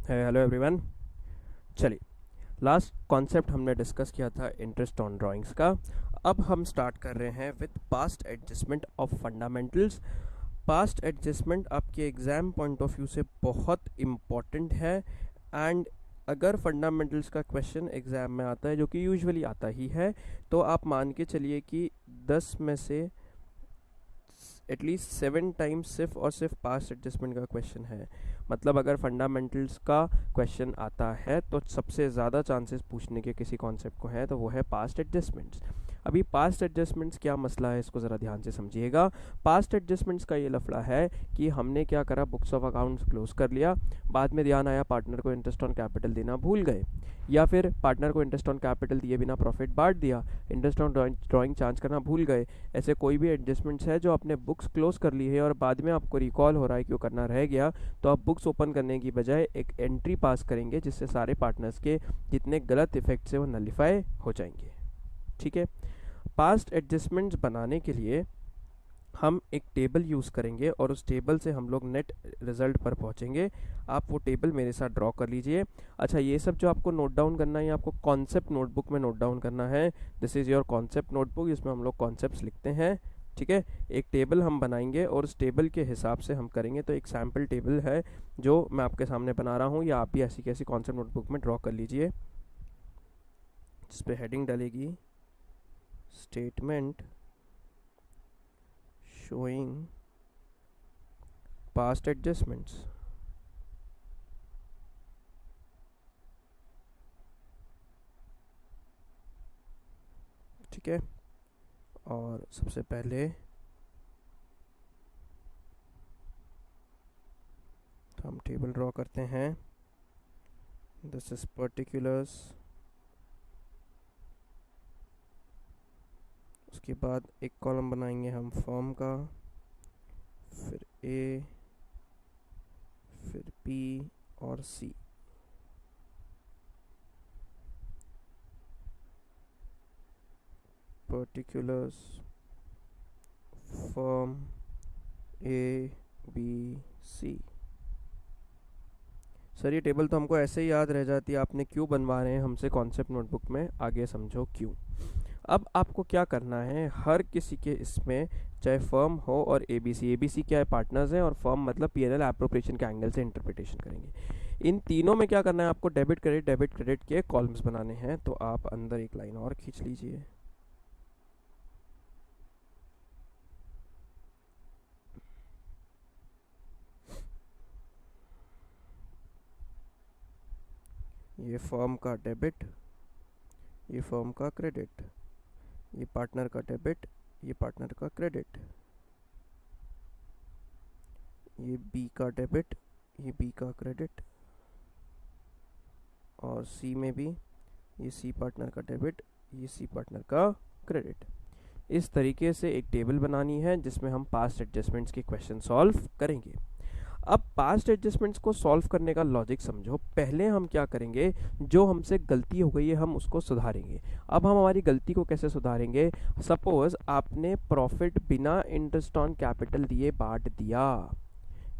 Hello everyone. चलिए, last concept हमने discuss किया था इंटरेस्ट ऑन ड्राइंग्स का। अब हम स्टार्ट कर रहे हैं with past adjustment of fundamentals. Past adjustment आपके एग्ज़ाम पॉइंट ऑफ व्यू से बहुत इम्पॉर्टेंट है। एंड अगर फंडामेंटल्स का क्वेश्चन एग्ज़ाम में आता है, जो कि यूजुअली आता ही है, तो आप मान के चलिए कि 10 में से एटलीस्ट 7 टाइम्स सिर्फ और सिर्फ पास्ट एडजस्टमेंट का क्वेश्चन है। मतलब अगर फंडामेंटल्स का क्वेश्चन आता है तो सबसे ज़्यादा चांसेस पूछने के किसी कॉन्सेप्ट को है तो वो है पास्ट एडजस्टमेंट्स। अभी पास्ट एडजस्टमेंट्स क्या मसला है, इसको ज़रा ध्यान से समझिएगा। पास्ट एडजस्टमेंट्स का ये लफड़ा है कि हमने क्या करा, बुक्स ऑफ अकाउंट्स क्लोज कर लिया, बाद में ध्यान आया पार्टनर को इंटरेस्ट ऑन कैपिटल देना भूल गए, या फिर पार्टनर को इंटरेस्ट ऑन कैपिटल दिए बिना प्रॉफिट बांट दिया, इंटरेस्ट ऑन ड्राइंग चार्ज करना भूल गए। ऐसे कोई भी एडजस्टमेंट्स है जो आपने बुक्स क्लोज कर ली है और बाद में आपको रिकॉल हो रहा है कि वो करना रह गया, तो आप बुक्स ओपन करने की बजाय एक एंट्री पास करेंगे जिससे सारे पार्टनर्स के जितने गलत इफेक्ट्स है वो नलिफाई हो जाएंगे। ठीक है। पास्ट एडजस्टमेंट्स बनाने के लिए हम एक टेबल यूज़ करेंगे और उस टेबल से हम लोग नेट रिज़ल्ट पर पहुंचेंगे। आप वो टेबल मेरे साथ ड्रॉ कर लीजिए। अच्छा, ये सब जो आपको नोट डाउन करना है, ये आपको कॉन्सेप्ट नोटबुक में नोट डाउन करना है। This is your concept notebook, इसमें हम लोग कॉन्सेप्ट्स लिखते हैं। ठीक है। एक टेबल हम बनाएंगे और उस टेबल के हिसाब से हम करेंगे। तो एक सैम्पल टेबल है जो मैं आपके सामने बना रहा हूँ, या आप भी ऐसी कैसी कॉन्सेप्ट नोटबुक में ड्रॉ कर लीजिए, जिस पे हेडिंग डलेगी स्टेटमेंट showing past adjustments। ठीक है। और सबसे पहले हम टेबल ड्रॉ करते हैं। This is particulars. उसके बाद एक कॉलम बनाएंगे हम फर्म का, फिर ए, फिर बी और सी। पर्टिकुलर्स, फर्म, ए, बी, सी। सर ये टेबल तो हमको ऐसे ही याद रह जाती है, आपने क्यों बनवा रहे हैं हमसे कॉन्सेप्ट नोटबुक में, आगे समझो क्यों। अब आपको क्या करना है, हर किसी के इसमें चाहे फर्म हो और एबीसी क्या है, पार्टनर्स हैं, और फर्म मतलब पीएनएल एप्रोप्रिएशन के एंगल से इंटरप्रिटेशन करेंगे। इन तीनों में क्या करना है आपको, डेबिट क्रेडिट के कॉलम्स बनाने हैं। तो आप अंदर एक लाइन और खींच लीजिए। ये फर्म का डेबिट, ये फर्म का क्रेडिट, ये पार्टनर का डेबिट, ये पार्टनर का क्रेडिट, ये बी का डेबिट, ये बी का क्रेडिट, और सी में भी ये सी पार्टनर का डेबिट, ये सी पार्टनर का क्रेडिट। इस तरीके से एक टेबल बनानी है जिसमें हम पास्ट एडजस्टमेंट्स के क्वेश्चन सॉल्व करेंगे। अब पास्ट एडजस्टमेंट्स को सॉल्व करने का लॉजिक समझो। पहले हम क्या करेंगे, जो हमसे गलती हो गई है हम उसको सुधारेंगे। अब हम हमारी गलती को कैसे सुधारेंगे, सपोज आपने प्रॉफिट बिना इंटरेस्ट ऑन कैपिटल दिए बांट दिया।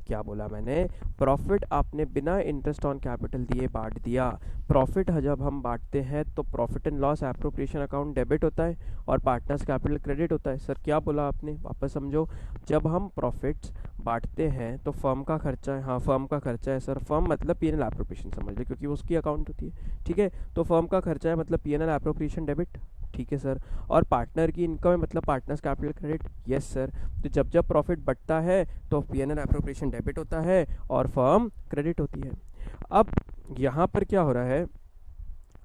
क्या बोला मैंने, प्रॉफिट आपने बिना इंटरेस्ट ऑन कैपिटल दिए बांट दिया। प्रॉफिट जब हम बांटते हैं तो profit and loss appropriation account debit होता है और पार्टनर्स कैपिटल क्रेडिट होता है। सर क्या बोला आपने, वापस समझो। जब हम प्रॉफिट्स बांटते हैं तो फर्म का खर्चा है, हाँ फर्म का खर्चा है सर, फर्म मतलब पीएनएल एप्रोप्रिएशन समझ लो क्योंकि उसकी अकाउंट होती है। ठीक है, तो फर्म का खर्चा है मतलब पीएनएल एप्रोप्रिएशन डेबिट। ठीक है सर। और पार्टनर की इनकम है मतलब partners capital credit. Yes sir. तो जब जब प्रॉफिट बढ़ता है तो पीएनएल एप्रोप्रिएशन डेबिट होता है और फर्म क्रेडिट होती है। अब यहाँ पर क्या हो रहा है,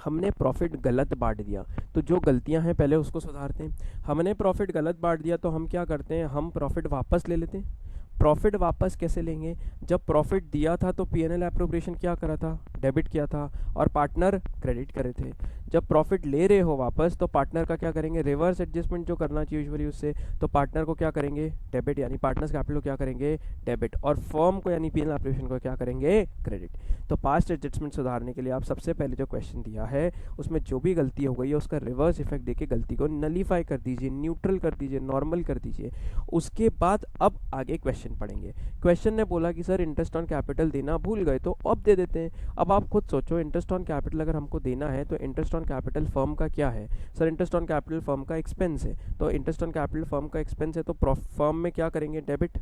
हमने प्रॉफिट गलत बांट दिया, तो जो गलतियां हैं पहले उसको सुधारते हैं। हमने प्रॉफिट गलत बांट दिया तो हम क्या करते हैं, हम प्रॉफिट वापस ले लेते हैं। प्रॉफिट वापस कैसे लेंगे, जब प्रॉफिट दिया था तो पीएनएल एप्रोप्रिएशन क्या करा था, डेबिट किया था और पार्टनर क्रेडिट करे थे। जब प्रॉफिट ले रहे हो वापस तो पार्टनर का क्या करेंगे, रिवर्स एडजस्टमेंट जो करना चाहिए यूजुअली उससे, तो पार्टनर को क्या करेंगे, डेबिट, यानी पार्टनर्स कैपिटल को क्या करेंगे, डेबिट, और फर्म को यानी पीएनएल ऑपरेशन को क्या करेंगे, क्रेडिट। तो पास्ट एडजस्टमेंट सुधारने के लिए आप सबसे पहले जो क्वेश्चन दिया है उसमें जो भी गलती हो गई है उसका रिवर्स इफेक्ट देके गलती को नलीफाई कर दीजिए, न्यूट्रल कर दीजिए, नॉर्मल कर दीजिए। उसके बाद अब आगे क्वेश्चन पढ़ेंगे। क्वेश्चन ने बोला कि सर इंटरेस्ट ऑन कैपिटल देना भूल गए तो अब दे देते हैं। अब आप खुद सोचो, इंटरेस्ट ऑन कैपिटल अगर हमको देना है तो इंटरेस्ट ऑन कैपिटल फर्म का क्या है, sir interest on capital firm का एक्सपेंस है, तो इंटरेस्ट ऑन कैपिटल फर्म का एक्सपेंस है तो फर्म में क्या करेंगे, डेबिट,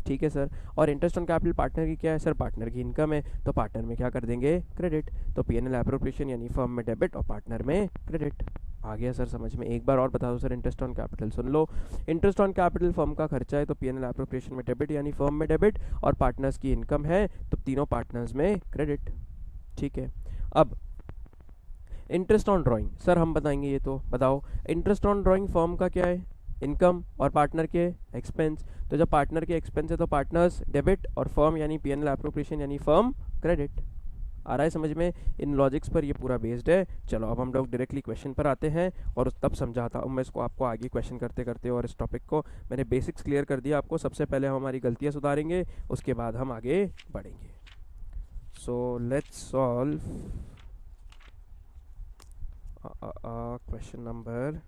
ठीक है सर। और इंटरेस्ट ऑन कैपिटल पार्टनर की क्या है, सर पार्टनर की इनकम है, तो पार्टनर में क्या कर देंगे, क्रेडिट, तो पीएनएल एप्रोप्रिएशन यानी फर्म में डेबिट और पार्टनर में क्रेडिट। आ गया सर समझ में? एक बार और बता दो sir, interest on capital soon low, interest on capital firm का खर्चा है तो पीएनएल एप्रोप्रिएशन में डेबिट यानी फर्म में डेबिट, और पार्टनर्स की इनकम है तो तीनों पार्टनर्स में क्रेडिट, ठीक है। अब इंटरेस्ट ऑन ड्राइंग, सर हम बताएंगे ये, तो बताओ इंटरेस्ट ऑन ड्राइंग फर्म का क्या है, इनकम, और पार्टनर के एक्सपेंस, तो जब पार्टनर के एक्सपेंस है तो पार्टनर्स डेबिट और फर्म यानी पीएनएल एप्रोप्रिएशन यानी फर्म क्रेडिट। आ रहा है समझ में? इन लॉजिक्स पर ये पूरा बेस्ड है। चलो अब हम लोग डायरेक्टली क्वेश्चन पर आते हैं और तब समझाता हूँ मैं इसको आपको आगे क्वेश्चन करते करते। और इस टॉपिक को मैंने बेसिक्स क्लियर कर दिया आपको। सबसे पहले हम हमारी गलतियाँ सुधारेंगे, उसके बाद हम आगे बढ़ेंगे। So let's solve question number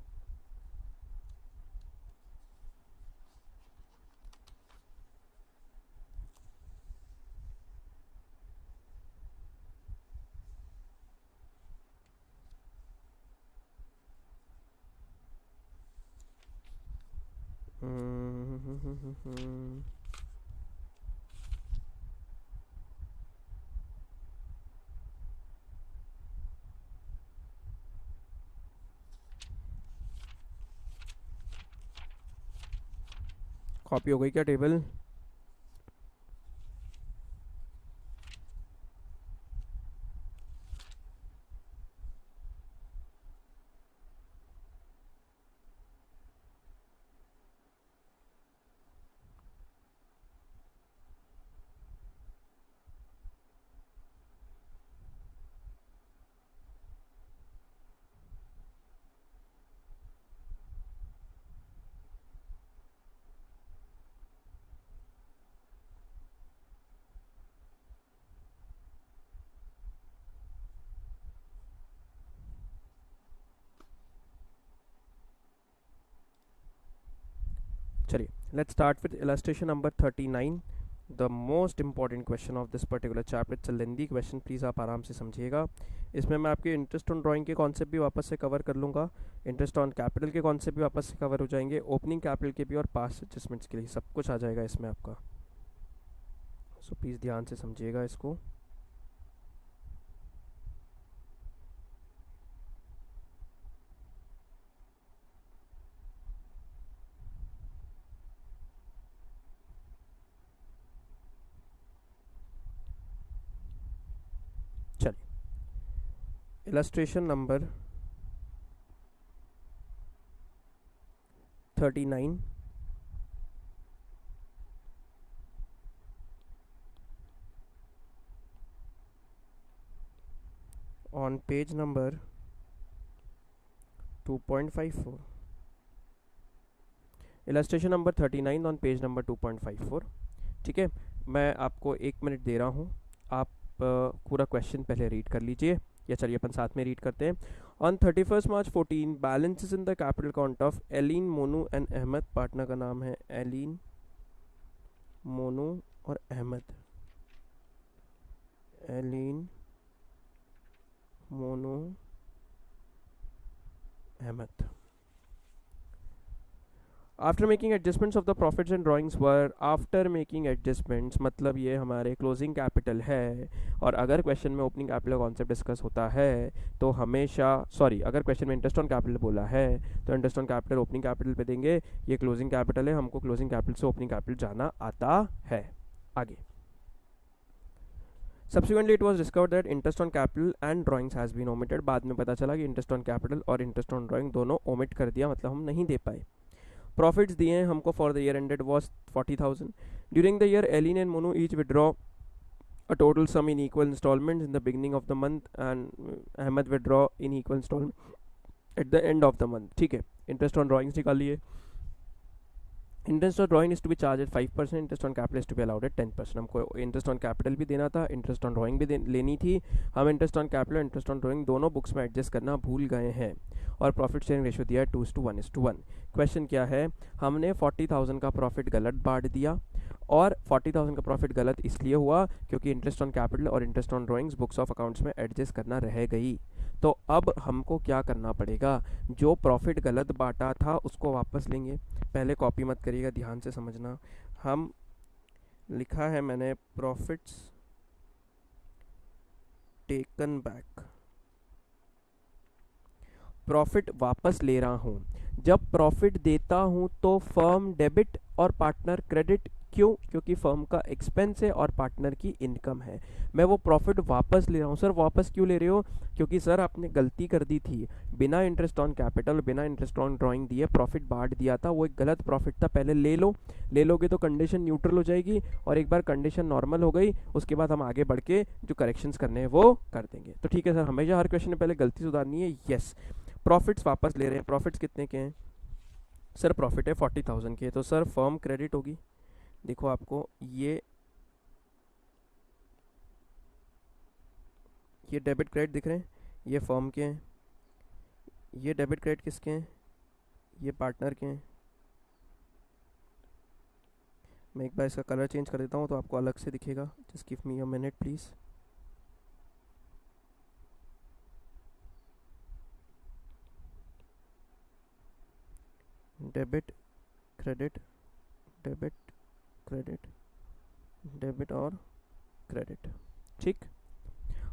copy हो गई क्या टेबल? चलिए let's start with illustration number 39, the most important question of this particular chapter. It's a lengthy question, please आप आराम से समझिएगा। इसमें मैं आपके इंटरेस्ट ऑन ड्राइंग के कॉन्सेप्ट भी वापस से कवर कर लूँगा, इंटरेस्ट ऑन कैपिटल के कॉन्सेप्ट भी वापस से कवर हो जाएंगे, ओपनिंग कैपिटल के भी और पास्ट एडजस्टमेंट्स के लिए सब कुछ आ जाएगा इसमें आपका। सो प्लीज़ ध्यान से समझिएगा इसको। Illustration number 39, on page number 2.54। Illustration number 39 on page number 2.54। ठीक है, मैं आपको 1 मिनट दे रहा हूँ, आप पूरा क्वेश्चन पहले रीड कर लीजिए, या चलिए अपन साथ में रीड करते हैं। On 31 March 14 balances in the capital account of Ellen, Monu and Ahmed, partner का नाम है एलिन, मोनू और Ahmed, Ellen, Monu, Ahmed. After making adjustments of the profits and drawings were, after making adjustments मतलब ये हमारे क्लोजिंग कैपिटल है, और अगर क्वेश्चन में ओपनिंग कैपिटल कॉन्सेप्ट डिस्कस होता है तो हमेशा, सॉरी, अगर क्वेश्चन में इंटरेस्ट ऑन कैपिटल बोला है तो interest on capital opening capital पे देंगे, ये क्लोजिंग कैपिटल है, हमको क्लोजिंग कैपिटल से ओपनिंग कैपिटल जाना आता है। आगे, subsequently it was discovered that interest on capital and drawings has been omitted, बाद में पता चला कि इंटरेस्ट ऑन कैपिटल और इंटरेस्ट ऑन ड्राइंग दोनों ओमिट कर दिया, मतलब हम नहीं दे पाए। प्रॉफिट्स दिए हैं हमको for the year ended was 40,000। During the year Ellen and Monu each withdraw a total sum in equal installments in the beginning of the month and Ahmed withdraw in equal installment at the end of the month. ठीक है, interest on drawings निकाल लिए. Interest on drawing is to be charge at 5%, interest on capital is to be allowed at 10%. हमको interest on capital भी देना था, interest on drawing भी लेनी थी. हम interest on capital, interest on drawing दोनों बुक्स में एडजस्ट करना भूल गए हैं. और प्रॉफिट शेयरिंग रेशियो दिया है 2:1:1. क्वेश्चन क्या है, हमने 40,000 का प्रॉफिट गलत बांट दिया. और 40,000 का प्रॉफिट गलत इसलिए हुआ क्योंकि इंटरेस्ट ऑन कैपिटल और interest on drawings books of accounts में एडजस्ट करना रह गई. तो अब हमको क्या करना पड़ेगा, जो प्रॉफिट गलत बांटा था उसको वापस लेंगे. पहले कॉपी मत करिएगा, ध्यान से समझना. हम लिखा है मैंने प्रॉफिट्स टेकन बैक, प्रॉफिट वापस ले रहा हूँ. जब प्रॉफिट देता हूँ तो फर्म डेबिट और पार्टनर क्रेडिट. क्यों? क्योंकि फर्म का एक्सपेंस है और पार्टनर की इनकम है. मैं वो प्रॉफिट वापस ले रहा हूँ. सर वापस क्यों ले रहे हो? क्योंकि सर आपने गलती कर दी थी, बिना इंटरेस्ट ऑन कैपिटल, बिना इंटरेस्ट ऑन ड्राइंग दिए प्रॉफिट बांट दिया था. वो एक गलत प्रॉफिट था. पहले ले लो, ले लोगे तो कंडीशन न्यूट्रल हो जाएगी, और एक बार कंडीशन नॉर्मल हो गई उसके बाद हम आगे बढ़ के जो करेक्शंस करने हैं वो कर देंगे. तो ठीक है सर, हमेशा हर क्वेश्चन में पहले गलती सुधारनी है. यस, प्रॉफिट्स वापस ले रहे हैं. प्रॉफिट्स कितने के हैं? सर प्रॉफिट है 40,000 के. तो सर फर्म क्रेडिट होगी. देखो आपको ये डेबिट क्रेडिट दिख रहे हैं, ये फर्म के हैं. ये डेबिट क्रेडिट किसके हैं? ये पार्टनर के हैं. मैं एक बार इसका कलर चेंज कर देता हूँ तो आपको अलग से दिखेगा. Just give me a minute please. Debit credit, debit credit, debit और क्रेडिट. ठीक,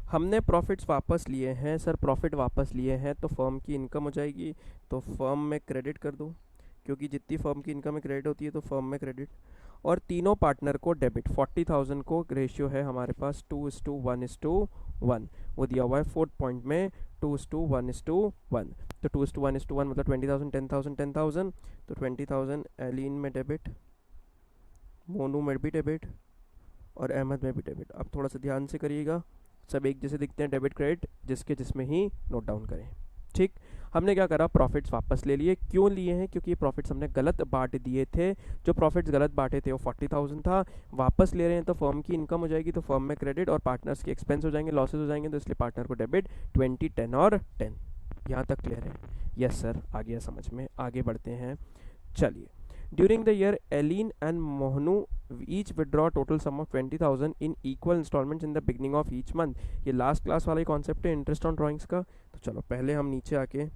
हमने प्रॉफिट्स वापस लिए हैं. सर प्रॉफिट वापस लिए हैं तो फर्म की इनकम हो जाएगी, तो फर्म में क्रेडिट कर दो, क्योंकि जितनी फर्म की इनकम में क्रेडिट होती है तो फर्म में क्रेडिट. और तीनों पार्टनर को डेबिट. 40,000 को रेशियो है हमारे पास 2:1:1, वो दिया हुआ है 4th पॉइंट में 2:1:1. तो 2:1:1 मतलब 20,000 10,000 10,000. तो 20,000 एलिन में डेबिट, मोनू में भी डेबिट और अहमद में भी डेबिट. अब थोड़ा सा ध्यान से करिएगा, सब एक जैसे दिखते हैं डेबिट क्रेडिट, जिसके जिसमें ही नोट डाउन करें. ठीक, हमने क्या करा, प्रॉफिट्स वापस ले लिए. क्यों लिए हैं? क्योंकि ये प्रॉफिट्स हमने गलत बांट दिए थे. जो प्रॉफिट्स गलत बांटे थे वो 40,000 था. वापस ले रहे हैं तो फर्म की इनकम हो जाएगी, तो फर्म में क्रेडिट और पार्टनर्स के एक्सपेंस हो जाएंगे, लॉसेस हो जाएंगे, तो इसलिए पार्टनर को डेबिट 20, 10 और 10. यहाँ तक क्लियर है? यस सर, आ गया समझ में. आगे बढ़ते हैं. चलिए, during the year Ellen and मोहनू each withdraw total sum of 20,000 in equal instalments in the beginning of each month. ये लास्ट क्लास वाला ही कॉन्सेप्ट है इंटरेस्ट ऑन ड्राइंग्स का. तो चलो पहले हम नीचे आके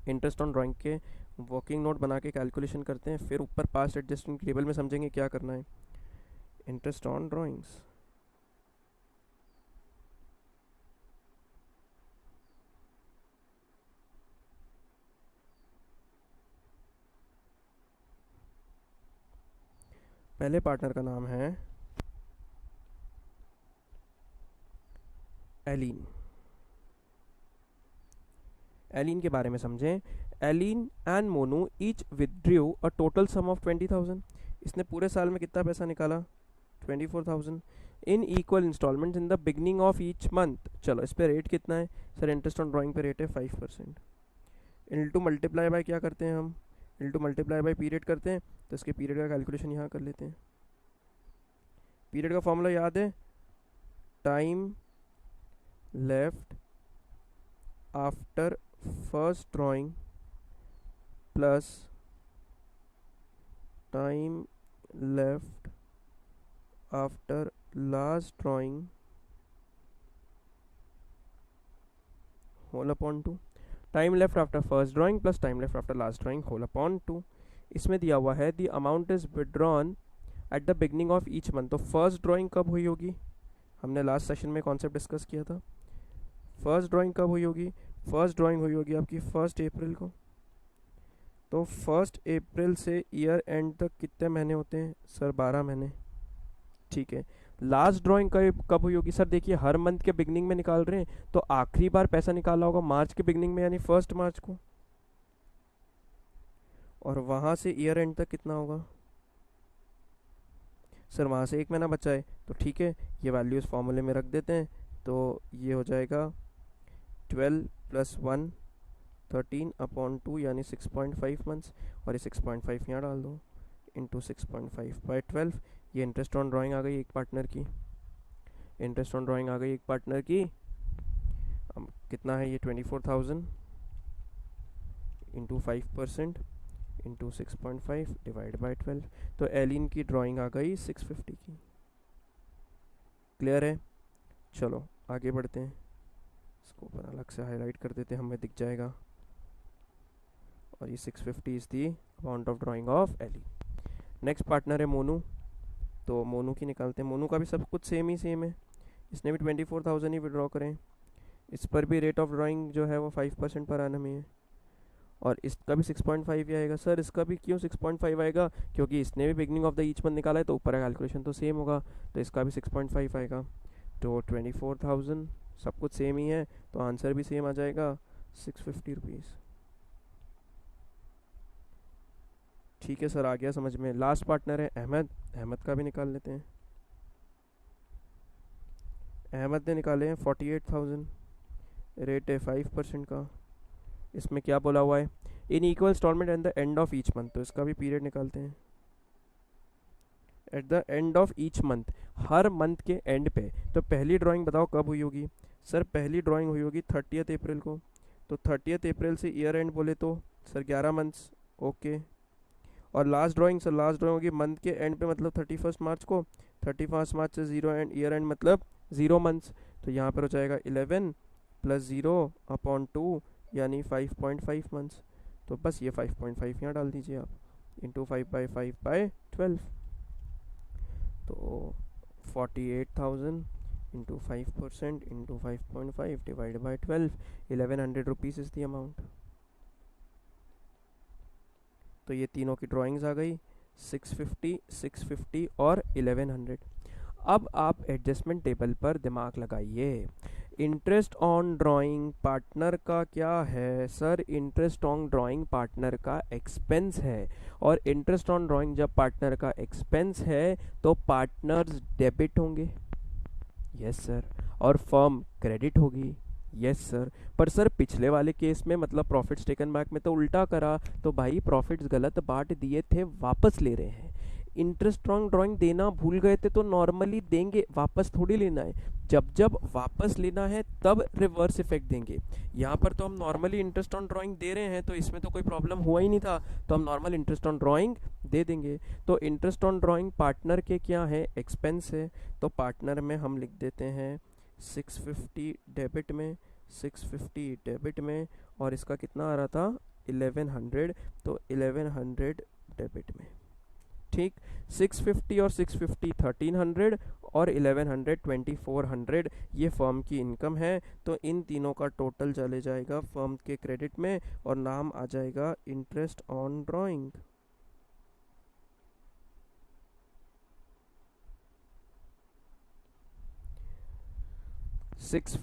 इंटरेस्ट ऑन ड्राइंग के वर्किंग नोट बना के कैलकुलेशन करते हैं, फिर ऊपर पास्ट एडजस्टमेंट टेबल में समझेंगे क्या करना है. इंटरेस्ट ऑन ड्राइंग्स, पहले पार्टनर का नाम है एलिन. एलिन के बारे में समझें. Ellen and Monu each withdrew a total sum of 20,000. इसने पूरे साल में कितना पैसा निकाला? 24,000 in equal instalments in the beginning of each month. चलो इस पे रेट कितना है? सर इंटरेस्ट ऑन ड्राइंग पे रेट है 5%. इनटू मल्टीप्लाई बाय क्या करते हैं हम? इनटू मल्टीप्लाई बाय पीरियड करते हैं. तो इसके पीरियड का कैलकुलेशन यहाँ कर लेते हैं. पीरियड का फॉर्मूला याद है? Time left after first drawing plus time left after last drawing whole upon 2. Time left after first drawing plus time left after last drawing whole upon 2. इसमें दिया हुआ है the amount is withdrawn at the beginning of each month. तो first drawing कब हुई होगी? हमने last session में कॉन्सेप्ट डिस्कस किया था. फर्स्ट ड्राइंग कब हुई होगी? फर्स्ट ड्राइंग हुई होगी आपकी 1 अप्रैल को. तो 1 अप्रैल से ईयर एंड तक कितने महीने होते हैं? सर 12 महीने. ठीक है, लास्ट ड्राइंग कब हुई होगी? सर देखिए हर मंथ के बिगनिंग में निकाल रहे हैं, तो आखिरी बार पैसा निकाला होगा मार्च के बिगनिंग में, यानी 1 मार्च को. और वहाँ से ईयर एंड तक कितना होगा? सर वहाँ से 1 महीना बचा है, तो ठीक है, ये वैल्यू इस फॉर्मूले में रख देते हैं। तो ये हो जाएगा 12 + 1 13/2 यानी 6.5 मंथ्स, और ये 6.5 यहाँ डाल दो इंटू 6.5/12। ये इंटरेस्ट ऑन ड्राइंग आ गई एक पार्टनर की, इंटरेस्ट ऑन ड्राइंग आ गई एक पार्टनर की। अब कितना है ये 24,000 इंटू 5% इंटू 6.5 डिवाइड बाई 12। तो एलिन की ड्राइंग आ गई 650 की। क्लियर है? चलो आगे बढ़ते हैं, इसको ऊपर अलग से हाईलाइट कर देते हैं, हमें दिख जाएगा। और ये 650 is the amount of drawing of Ellen. Next partner है मोनू, तो मोनू की निकालते हैं। मोनू का भी सब कुछ सेम है, इसने भी 24,000 ही विड्रॉ करें। इस पर भी रेट ऑफ ड्राइंग जो है वो 5% पर एनम ही है, और इसका भी 6.5 ही आएगा। सर इसका भी क्यों 6.5 आएगा? क्योंकि इसने भी beginning of the each month निकाला है, तो ऊपर कैलकुलेशन तो सेम होगा, तो इसका भी 6.5 आएगा। तो 24,000 सब कुछ सेम ही है, तो आंसर भी सेम आ जाएगा 650 रुपीज़। ठीक है सर, आ गया समझ में। लास्ट पार्टनर है अहमद, अहमद का भी निकाल लेते हैं। अहमद ने निकाले हैं 48,000, रेट है 5% का। इसमें क्या बोला हुआ है? In equal instalment at the end of each month, तो इसका भी पीरियड निकालते हैं। At the end of each month, हर मंथ के एंड पे। तो पहली ड्राइंग बताओ कब हुई होगी? सर पहली ड्राइंग हुई होगी 30 अप्रैल को, तो 30 अप्रैल से ईयर एंड बोले तो सर 11 मंथ्स। ओके। और last drawing? Sir last drawing होगी मंथ के एंड पे, मतलब 31 मार्च को। 31 मार्च से 0 एंड ईयर एंड मतलब 0 मंथ्स। तो यहाँ पर हो जाएगा 11 + 0/2 यानी 5.5 मंथ्स। तो बस ये 5.5 यहाँ डाल दीजिए आप, इंटू 5/5/12। तो 48,000 into 5% into 5.5 divide by 12, 1100 rupees is the amount. तो ये तीनों की ड्राइंग्स आ गई, 650, 650 और 1100। अब आप एडजस्टमेंट टेबल पर दिमाग लगाइए। इंटरेस्ट ऑन ड्राइंग पार्टनर का क्या है? Sir interest on drawing partner का एक्सपेंस है, और इंटरेस्ट ऑन ड्राइंग जब पार्टनर का एक्सपेंस है तो पार्टनर्स डेबिट होंगे, यस सर, और फर्म क्रेडिट होगी, यस सर। पर सर पिछले वाले केस में मतलब प्रॉफिट्स टेकन बैक में तो उल्टा करा, तो भाई प्रॉफिट्स गलत बांट दिए थे, वापस ले रहे हैं। इंटरेस्ट ऑन ड्राइंग देना भूल गए थे तो नॉर्मली देंगे, वापस थोड़ी लेना है। जब जब वापस लेना है तब रिवर्स इफेक्ट देंगे। यहाँ पर तो हम नॉर्मली इंटरेस्ट ऑन ड्राइंग दे रहे हैं, तो इसमें तो कोई प्रॉब्लम हुआ ही नहीं था, तो हम नॉर्मल इंटरेस्ट ऑन ड्राइंग दे देंगे। तो इंटरेस्ट ऑन ड्राइंग पार्टनर के क्या है? एक्सपेंस है। तो पार्टनर में हम लिख देते हैं 650 डेबिट में, 650 डेबिट में, और इसका कितना आ रहा था 1100, तो 1100 डेबिट में। ठीक, 650 और 650 1300 और 1100 2400 ये फर्म की इनकम है। तो इन तीनों का टोटल चले जाएगा फर्म के क्रेडिट में, और नाम आ जाएगा interest on drawing. Six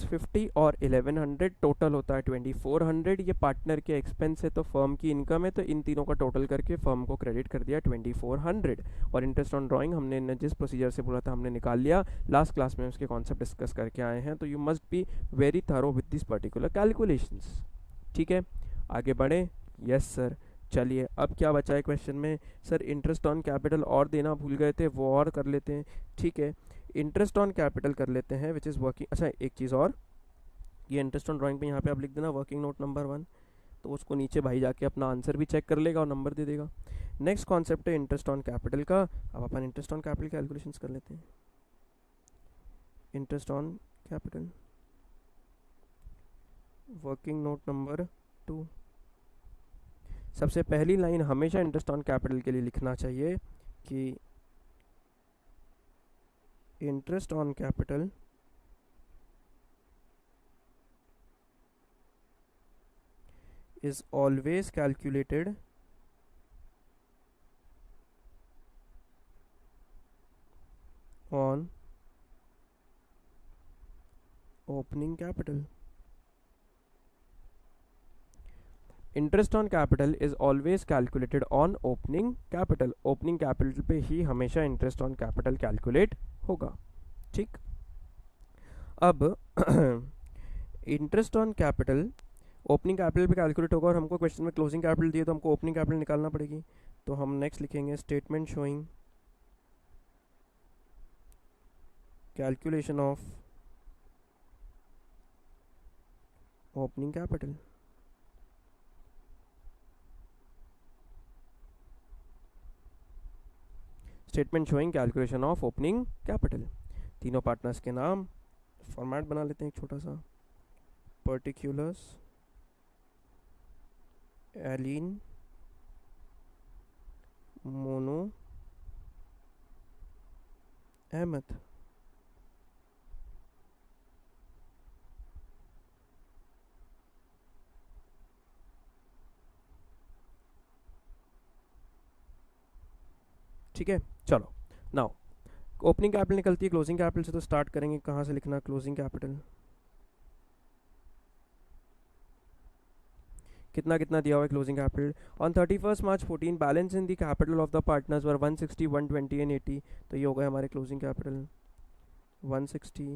fifty और 1100 टोटल होता है 2400। ये पार्टनर के एक्सपेंस है तो फर्म की इनकम है, तो इन तीनों का टोटल करके फर्म को क्रेडिट कर दिया 2400। और इंटरेस्ट ऑन ड्राइंग हमने जिस प्रोसीजर से बोला था हमने निकाल लिया, लास्ट क्लास में उसके कॉन्सेप्ट डिस्कस करके आए हैं। तो you must be very thorough with this particular calculations. ठीक है, आगे बढ़े। Yes sir. चलिए अब क्या बचा है क्वेश्चन में? सर इंटरेस्ट ऑन कैपिटल और देना भूल गए थे, वो और कर लेते हैं। ठीक है, इंटरेस्ट ऑन कैपिटल कर लेते हैं विच इज़ वर्किंग। अच्छा एक चीज़ और, ये इंटरेस्ट ऑन ड्राइंग पे यहाँ पे आप लिख देना वर्किंग नोट नंबर 1, तो उसको नीचे भाई जाके अपना आंसर भी चेक कर लेगा और नंबर दे देगा। नेक्स्ट कॉन्सेप्ट है इंटरेस्ट ऑन कैपिटल का। अब अपन इंटरेस्ट ऑन कैपिटल कैलकुलेशंस कर लेते हैं। Interest on capital working note number 2। सबसे पहली लाइन हमेशा इंटरेस्ट ऑन कैपिटल के लिए लिखना चाहिए कि interest on capital is always calculated on opening capital। Interest on capital is always calculated on opening capital, opening capital पे ही हमेशा इंटरेस्ट ऑन कैपिटल कैलकुलेट होगा। ठीक, अब interest on capital opening capital पे कैलकुलेट होगा और हमको क्वेश्चन में क्लोजिंग कैपिटल दिए तो हमको ओपनिंग कैपिटल निकालना पड़ेगी। तो हम नेक्स्ट लिखेंगे statement showing calculation of opening capital. Statement showing calculation of opening capital. तीनों पार्टनर्स के नाम फॉर्मेट बना लेते हैं एक छोटा सा, पर्टिकुलर्स, एलिन, मोनो, अहमद। ठीक है, चलो नाउ ओपनिंग कैपिटल निकलती है क्लोजिंग कैपिटल से, तो स्टार्ट करेंगे कहाँ से लिखना क्लोजिंग कैपिटल। कितना कितना दिया हुआ है closing capital on 31 March 14, balance in the capital of the partners were 160, 120 and 80। तो ये हो गया हमारे क्लोजिंग कैपिटल 160,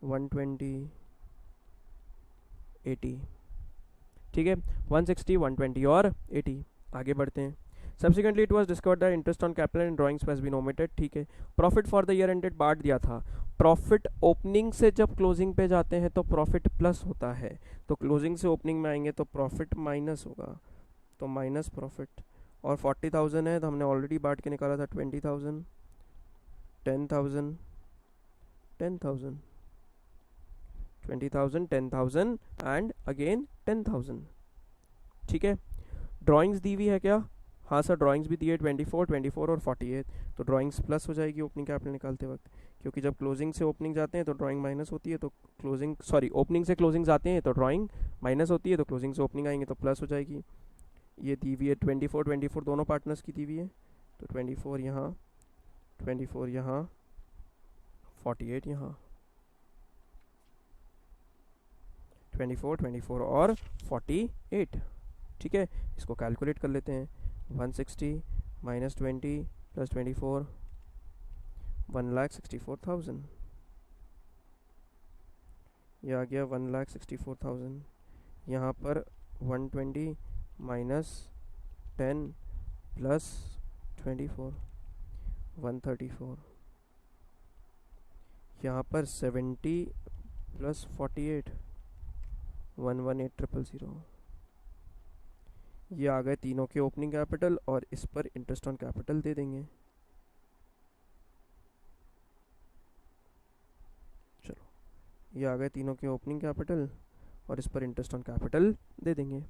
120, 80। ठीक है, 160, 120 और 80। आगे बढ़ते हैं। Subsequently it was discovered that interest on capital and drawings has been omitted. ठीक है, profit for the year ended बांट दिया था। प्रॉफिट ओपनिंग से जब क्लोजिंग पे जाते हैं तो प्रॉफिट प्लस होता है, तो क्लोजिंग से ओपनिंग में आएंगे तो प्रॉफिट माइनस होगा, तो माइनस प्रॉफिट। और 40,000 है तो हमने ऑलरेडी बांट के निकाला था 20,000, 10,000, 10,000, 20,000, 10,000 एंड अगेन 10,000। ठीक है, ड्राइंग्स दी हुई है क्या? हाँ सर, ड्राइंग्स भी दी है 24, 24 और 48। तो ड्राइंग्स प्लस हो जाएगी ओपनिंग कैपिटल निकालते वक्त, क्योंकि जब क्लोजिंग से ओपनिंग जाते हैं तो ड्राइंग माइनस होती है, तो क्लोजिंग सॉरी ओपनिंग से क्लोजिंग जाते हैं तो ड्राइंग माइनस होती है, तो क्लोजिंग से ओपनिंग आएंगे तो प्लस हो जाएगी। ये दी हुई है 24, 24 दोनों पार्टनर्स की दी हुई है, तो 24 यहाँ, 24 यहाँ, 48 यहाँ, 24, 24 और 48। ठीक है, इसको कैलकुलेट कर लेते हैं। 160 माइनस 20 प्लस 24, 1,64,000। ये आ गया 1,64,000। यहाँ पर 120 माइनस 10 प्लस 24, 134। यहाँ पर 70 प्लस 48, 118,000। ये आ गए तीनों के ओपनिंग कैपिटल और इस पर इंटरेस्ट ऑन कैपिटल दे देंगे। चलो, ये आ गए तीनों के ओपनिंग कैपिटल और इस पर इंटरेस्ट ऑन कैपिटल दे देंगे।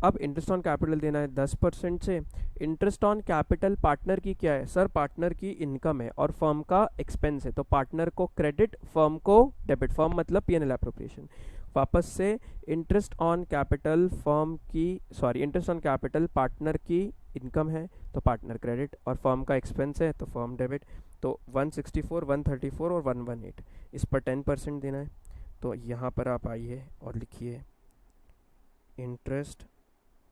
अब इंटरेस्ट ऑन कैपिटल देना है 10% से। इंटरेस्ट ऑन कैपिटल पार्टनर की क्या है सर? पार्टनर की इनकम है और फर्म का एक्सपेंस है, तो पार्टनर को क्रेडिट, फर्म को डेबिट। फर्म मतलब पी एन एल एप्रोप्रिएशन। वापस से इंटरेस्ट ऑन कैपिटल फर्म की इंटरेस्ट ऑन कैपिटल पार्टनर की इनकम है तो पार्टनर क्रेडिट, और फर्म का एक्सपेंस है तो फर्म डेबिट। तो 164, 134 और 118, इस पर 10% देना है। तो यहाँ पर आप आइए और लिखिए इंटरेस्ट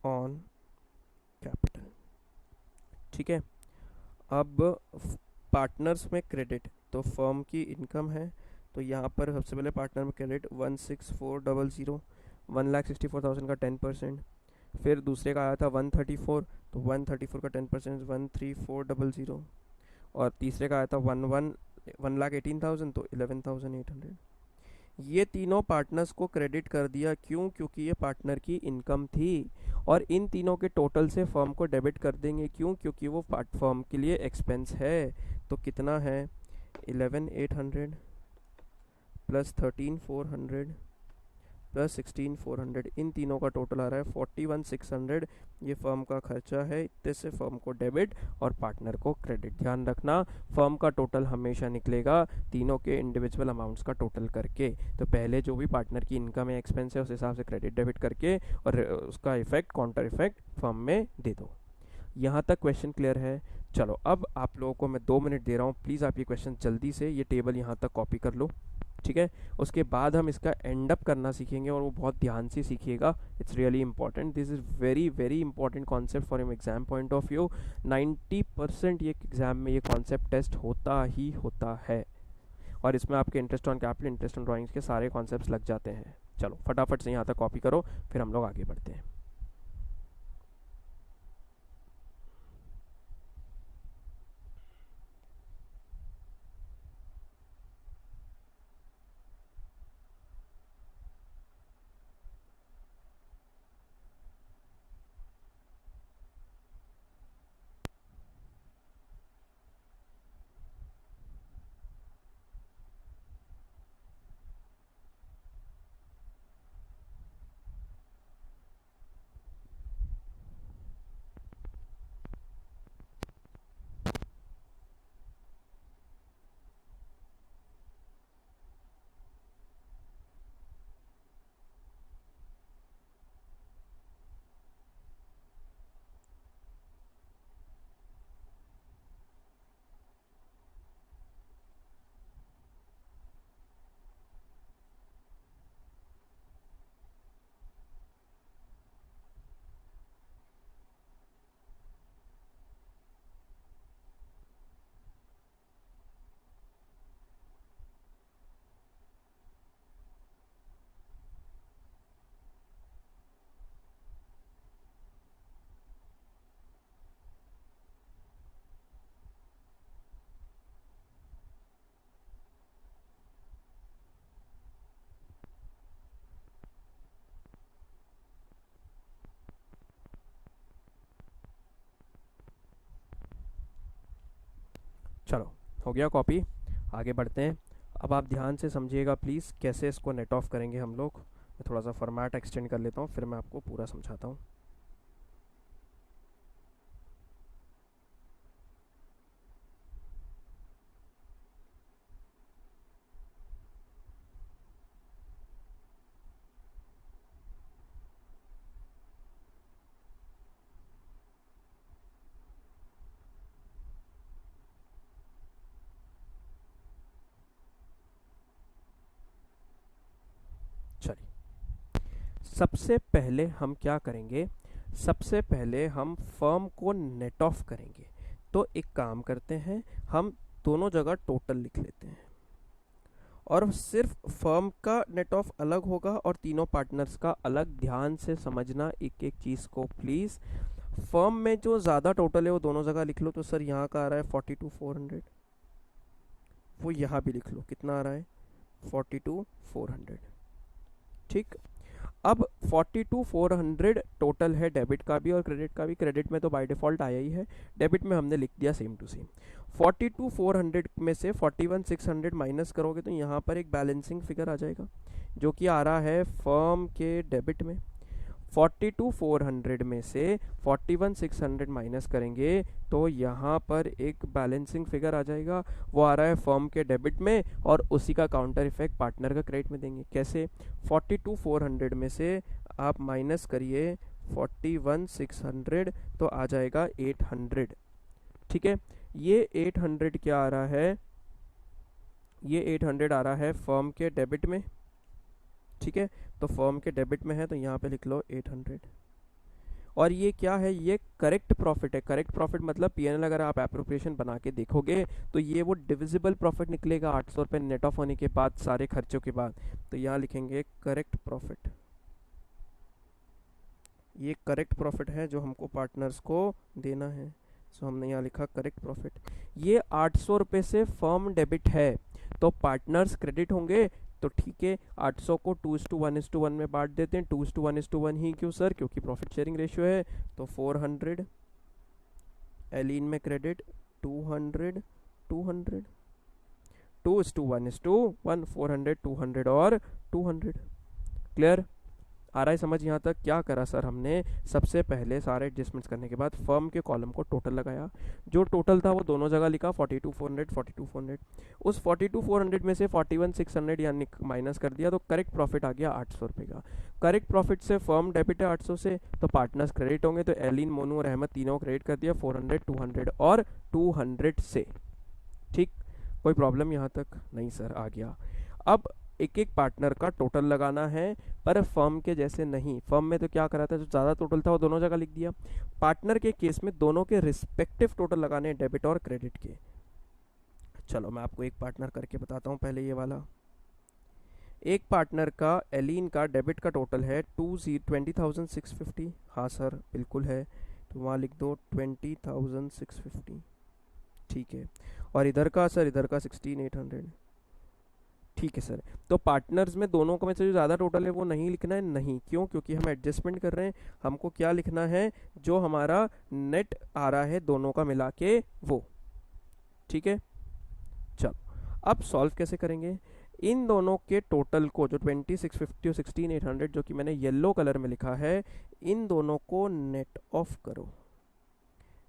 ऑन कैपिटल। ठीक है, अब पार्टनर्स में क्रेडिट, तो फर्म की इनकम है तो यहाँ पर सबसे पहले पार्टनर में क्रेडिट 164,000, 1,64,000 का 10%। फिर दूसरे का आया था 134, तो 134 का 10% 134,000। और तीसरे का आया था 1,18,000, तो 11,800। ये तीनों पार्टनर्स को क्रेडिट कर दिया। क्यों? क्योंकि ये पार्टनर की इनकम थी, और इन तीनों के टोटल से फर्म को डेबिट कर देंगे। क्यों? क्योंकि वो फर्म के लिए एक्सपेंस है। तो कितना है? 11,800 प्लस 13,400 प्लस 16,400, इन तीनों का टोटल आ रहा है 41,600। ये फर्म का खर्चा है, इतने से फर्म को डेबिट और पार्टनर को क्रेडिट। ध्यान रखना, फर्म का टोटल हमेशा निकलेगा तीनों के इंडिविजुअल अमाउंट्स का टोटल करके। तो पहले जो भी पार्टनर की इनकम है, एक्सपेंस है, उस हिसाब से क्रेडिट डेबिट करके और उसका इफेक्ट, काउंटर इफेक्ट फर्म में दे दो। यहाँ तक क्वेश्चन क्लियर है? चलो, अब आप लोगों को मैं 2 मिनट दे रहा हूँ, प्लीज़ आप ये क्वेश्चन जल्दी से, ये टेबल यहाँ तक कॉपी कर लो। ठीक है। उसके बाद हम इसका एंड अप करना सीखेंगे और वो बहुत ध्यान से सीखिएगा, it's really important, this is very very important concept from exam point of view. 90% ये एग्जाम में ये कॉन्सेप्ट टेस्ट होता ही होता है, और इसमें आपके interest on capital, interest on drawings के सारे कॉन्सेप्ट्स लग जाते हैं। चलो फटाफट से यहाँ तक कॉपी करो, फिर हम लोग आगे बढ़ते हैं। चलो हो गया कॉपी, आगे बढ़ते हैं। अब आप ध्यान से समझिएगा प्लीज़, कैसे इसको नेट ऑफ करेंगे हम लोग। मैं थोड़ा सा फॉर्मेट एक्सटेंड कर लेता हूँ, फिर मैं आपको पूरा समझाता हूँ। चलिए सबसे पहले हम क्या करेंगे, सबसे पहले हम फर्म को नेट ऑफ करेंगे। तो एक काम करते हैं, हम दोनों जगह टोटल लिख लेते हैं, और सिर्फ फर्म का नेट ऑफ अलग होगा और तीनों पार्टनर्स का अलग। ध्यान से समझना एक एक चीज़ को प्लीज़। फर्म में जो ज़्यादा टोटल है वो दोनों जगह लिख लो। तो सर यहाँ का आ रहा है 42,400, वो यहाँ भी लिख लो, कितना आ रहा है 42,400। ठीक, अब 42,400 टोटल है डेबिट का भी और क्रेडिट का भी। क्रेडिट में तो बाय डिफ़ॉल्ट आया ही है, डेबिट में हमने लिख दिया सेम टू सेम। 42,400 में से 41,600 माइनस करोगे तो यहाँ पर एक बैलेंसिंग फिगर आ जाएगा, जो कि आ रहा है फर्म के डेबिट में। 42,400 में से 41,600 माइनस करेंगे तो यहाँ पर एक बैलेंसिंग फिगर आ जाएगा, वो आ रहा है फर्म के डेबिट में, और उसी का काउंटर इफेक्ट पार्टनर का क्रेडिट में देंगे। कैसे, 42,400 में से आप माइनस करिए 41,600 तो आ जाएगा 800। ठीक है, ये 800 क्या आ रहा है, ये 800 आ रहा है फर्म के डेबिट में। ठीक है, तो फर्म के डेबिट में है तो यहाँ पे लिख लो 800। और ये क्या है, ये करेक्ट प्रॉफिट है। करेक्ट प्रॉफिट मतलब पीएनएल अगर आप एप्रोप्रिएशन बना के देखोगे तो ये वो डिविजिबल प्रॉफिट निकलेगा 800 रुपये नेट ऑफ होने के बाद, सारे खर्चों के बाद। तो यहाँ लिखेंगे करेक्ट प्रॉफिट, ये करेक्ट प्रॉफिट है जो हमको पार्टनर्स को देना है। सो हमने यहाँ लिखा करेक्ट प्रॉफिट। ये 800 रुपये से फर्म डेबिट है तो पार्टनर्स क्रेडिट होंगे, तो ठीक है 800 को 2:1:1 में बांट देते हैं। 2:1:1 ही क्यों सर, क्योंकि प्रॉफिट शेयरिंग रेशियो है। तो 400 एलिन में क्रेडिट, 200 200, 2:1:1, 400 200 और 200। क्लियर आ रहा है समझ यहाँ तक? क्या करा सर हमने, सबसे पहले सारे एडजस्टमेंट्स करने के बाद फर्म के कॉलम को टोटल लगाया। जो टोटल था वो दोनों जगह लिखा, 42,400 42,400। उस 42,400 में से 41,600 यानी माइनस कर दिया, तो करेक्ट प्रॉफिट आ गया 800 रुपये का। करेक्ट प्रॉफिट से फर्म डेबिट है 800 से, तो पार्टनर्स क्रेडिट होंगे। तो एलिन, मोनू और अहमद तीनों क्रेडिट कर दिया 400 200 और 200 से। ठीक, कोई प्रॉब्लम यहाँ तक? नहीं सर, आ गया। अब एक एक पार्टनर का टोटल लगाना है, पर फर्म के जैसे नहीं। फर्म में तो क्या करा था, जो ज़्यादा टोटल था वो दोनों जगह लिख दिया। पार्टनर के केस में दोनों के रिस्पेक्टिव टोटल लगाने हैं, डेबिट और क्रेडिट के। चलो मैं आपको एक पार्टनर करके बताता हूँ पहले ये वाला। एक पार्टनर का एलिन का डेबिट का टोटल है 20,650। हाँ सर बिल्कुल है, तो वहाँ लिख दो 20,650। ठीक है। और इधर का सर, इधर का 16,800। ठीक है सर। तो पार्टनर्स में दोनों का में से जो ज़्यादा टोटल है वो नहीं लिखना है, नहीं क्यों, क्योंकि हम एडजस्टमेंट कर रहे हैं। हमको क्या लिखना है, जो हमारा नेट आ रहा है दोनों का मिला के वो। ठीक है। चलो अब सॉल्व कैसे करेंगे, इन दोनों के टोटल को, जो 20,650 और 16,800 जो कि मैंने येलो कलर में लिखा है, इन दोनों को नेट ऑफ करो।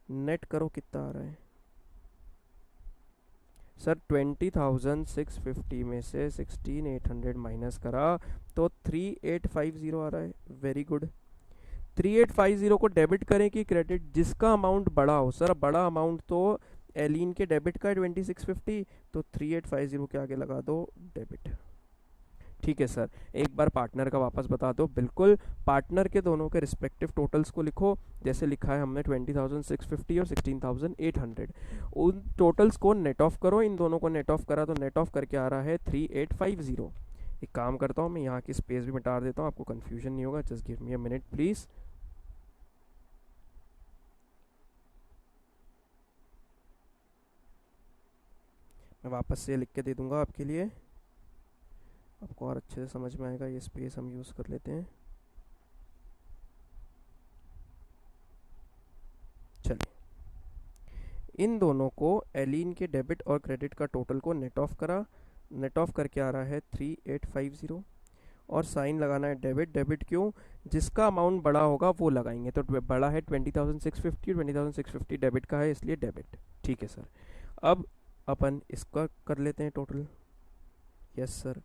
नेट करो कितना आ रहा है सर, 20,650 में से 16,800 माइनस करा तो 3,850 आ रहा है। Very good. 3,850 को डेबिट करें कि क्रेडिट, जिसका अमाउंट बड़ा हो। सर बड़ा अमाउंट तो एलिन के डेबिट का है 2650, तो 3,850 के आगे लगा दो डेबिट। ठीक है सर। एक बार पार्टनर का वापस बता दो। बिल्कुल, पार्टनर के दोनों के रिस्पेक्टिव टोटल्स को लिखो, जैसे लिखा है हमने 20,650 और 16,800। उन टोटल्स को नेट ऑफ करो, इन दोनों को नेट ऑफ करा तो नेट ऑफ करके आ रहा है 3,850। एक काम करता हूँ, मैं यहाँ की स्पेस भी मिटा देता हूँ, आपको कन्फ्यूजन नहीं होगा। Just give me a minute please. मैं वापस से लिख के दे दूंगा आपके लिए, आपको और अच्छे से समझ में आएगा। ये स्पेस हम यूज़ कर लेते हैं। चलिए, इन दोनों को एलिन के डेबिट और क्रेडिट का टोटल को नेट ऑफ करा। नेट ऑफ करके आ रहा है 3,850 और साइन लगाना है डेबिट। डेबिट क्यों, जिसका अमाउंट बड़ा होगा वो लगाएंगे। तो बड़ा है 20,650, 20,650 डेबिट का है, इसलिए डेबिट। ठीक है सर। अब अपन इसका कर लेते हैं टोटल। Yes sir.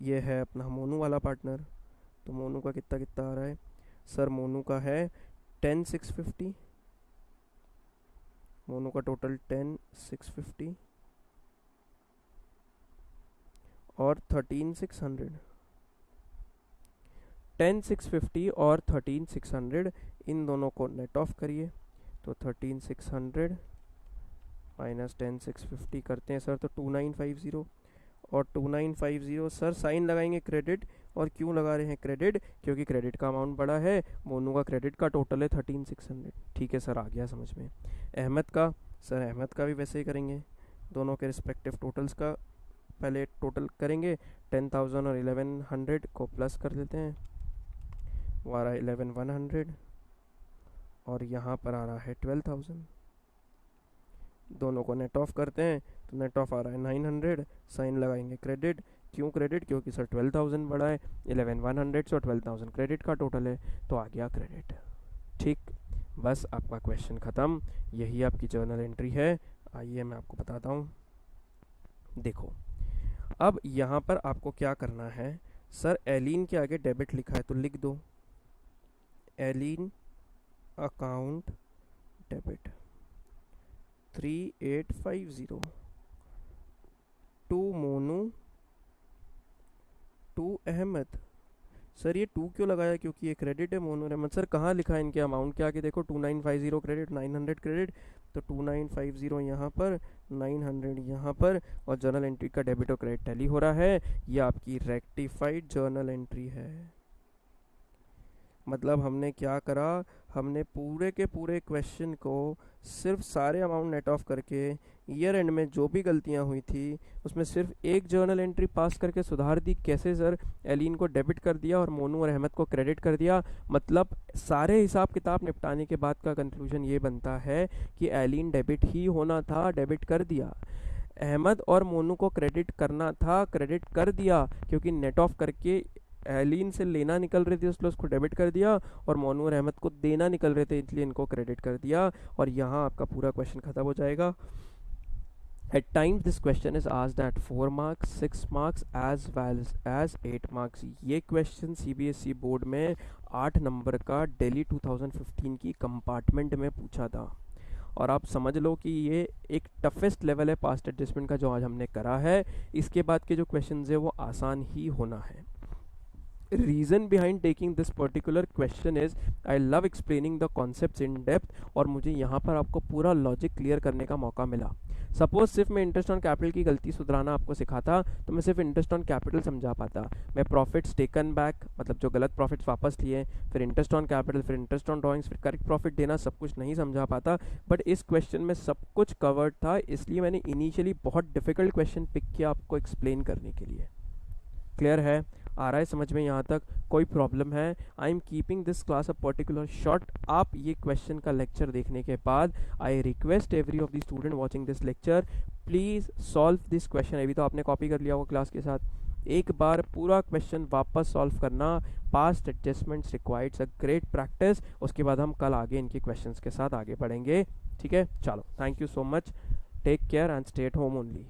ये है अपना मोनू वाला पार्टनर, तो मोनू का कितना कितना आ रहा है सर, मोनू का है 10,650। मोनू का टोटल 10,650 और 13,600। 10,650 और 13,600 इन दोनों को नेट ऑफ करिए, तो 13,600 माइनस 10,650 करते हैं सर, तो 2,950। और 2,950 सर साइन लगाएंगे क्रेडिट। और क्यों लगा रहे हैं क्रेडिट, क्योंकि क्रेडिट का अमाउंट बड़ा है। मोनू का क्रेडिट का टोटल है 13,600। ठीक है सर, आ गया समझ में। अहमद का, सर अहमद का भी वैसे ही करेंगे। दोनों के रिस्पेक्टिव टोटल्स का पहले टोटल करेंगे। 10,000 और 1100 को प्लस कर देते हैं, वो आ रहा है 11,100 और यहाँ पर आ रहा है 12,000। दोनों को नेट ऑफ करते हैं, तो नेट ऑफ आ रहा है 900। साइन लगाएंगे क्रेडिट। क्यों क्रेडिट, क्योंकि सर 12,000 बड़ा है। 11,100 से 12,000 क्रेडिट का टोटल है, तो आ गया क्रेडिट। ठीक, बस आपका क्वेश्चन ख़त्म। यही आपकी जर्नल एंट्री है। आइए मैं आपको बताता हूँ। देखो, अब यहाँ पर आपको क्या करना है, सर एलिन के आगे डेबिट लिखा है तो लिख दो Ellen account debit 3,850 to Monu to Ahmed. Sir ये टू क्यों लगाया, क्योंकि ये क्रेडिट है मोनू अहमद। सर कहाँ लिखा है इनके अमाउंट के आगे, देखो 2,950 क्रेडिट, 900 क्रेडिट, तो 2,950 यहाँ पर, 900 यहाँ पर, और जर्नल एंट्री का डेबिट और क्रेडिट टैली हो रहा है। ये आपकी रेक्टिफाइड जर्नल एंट्री है। मतलब हमने क्या करा, हमने पूरे के पूरे क्वेश्चन को सिर्फ सारे अमाउंट नेट ऑफ करके ईयर एंड में जो भी गलतियां हुई थी उसमें सिर्फ एक जर्नल एंट्री पास करके सुधार दी। कैसे सर, एलिन को डेबिट कर दिया और मोनू और अहमद को क्रेडिट कर दिया। मतलब सारे हिसाब किताब निपटाने के बाद का कंक्लूजन ये बनता है कि एलिन डेबिट ही होना था, डेबिट कर दिया। अहमद और मोनू को क्रेडिट करना था, क्रेडिट कर दिया, क्योंकि नेट ऑफ करके एलिन से लेना निकल रहे थे इसलिए उसको डेबिट कर दिया, और मोनू और अहमद को देना निकल रहे थे इसलिए इनको क्रेडिट कर दिया। और यहाँ आपका पूरा क्वेश्चन खत्म हो जाएगा। At times this question is asked at 4 marks, 6 marks as well as 8 marks. ये क्वेश्चन CBSE बोर्ड में 8 नंबर का दिल्ली 2015 की कंपार्टमेंट में पूछा था। और आप समझ लो कि ये एक टफेस्ट लेवल है पास्ट एडजस्टमेंट का जो आज हमने करा है। इसके बाद के जो क्वेश्चन है वो आसान ही होना है। Reason behind taking this particular question is I love explaining the concepts in depth, और मुझे यहाँ पर आपको पूरा लॉजिक क्लियर करने का मौका मिला। सपोज सिर्फ मैं इंटरेस्ट ऑन कैपिटल की गलती सुधराना आपको सिखाता तो मैं सिर्फ इंटरेस्ट ऑन कैपिटल समझा पाता, मैं प्रॉफिट्स टेकन बैक मतलब जो गलत प्रॉफिट्स वापस लिए, फिर इंटरेस्ट ऑन कैपिटल, फिर इंटरेस्ट ऑन ड्राइंग्स, फिर करेक्ट प्रॉफिट देना, सब कुछ नहीं समझा पाता। बट इस क्वेश्चन में सब कुछ कवर्ड था, इसलिए मैंने इनिशियली बहुत डिफिकल्ट क्वेश्चन पिक किया आपको एक्सप्लेन करने के लिए। क्लियर है? आ रहा है समझ में यहाँ तक? कोई प्रॉब्लम है? I am keeping this class a particular short. आप ये क्वेश्चन का लेक्चर देखने के बाद I request every of the student watching this lecture, please solve this question. अभी तो आपने कॉपी कर लिया होगा क्लास के साथ, एक बार पूरा क्वेश्चन वापस सॉल्व करना। Past adjustments requires a great practice. उसके बाद हम कल आगे इनके क्वेश्चंस के साथ आगे बढ़ेंगे। ठीक है, चलो, thank you so much, take care and stay at home only.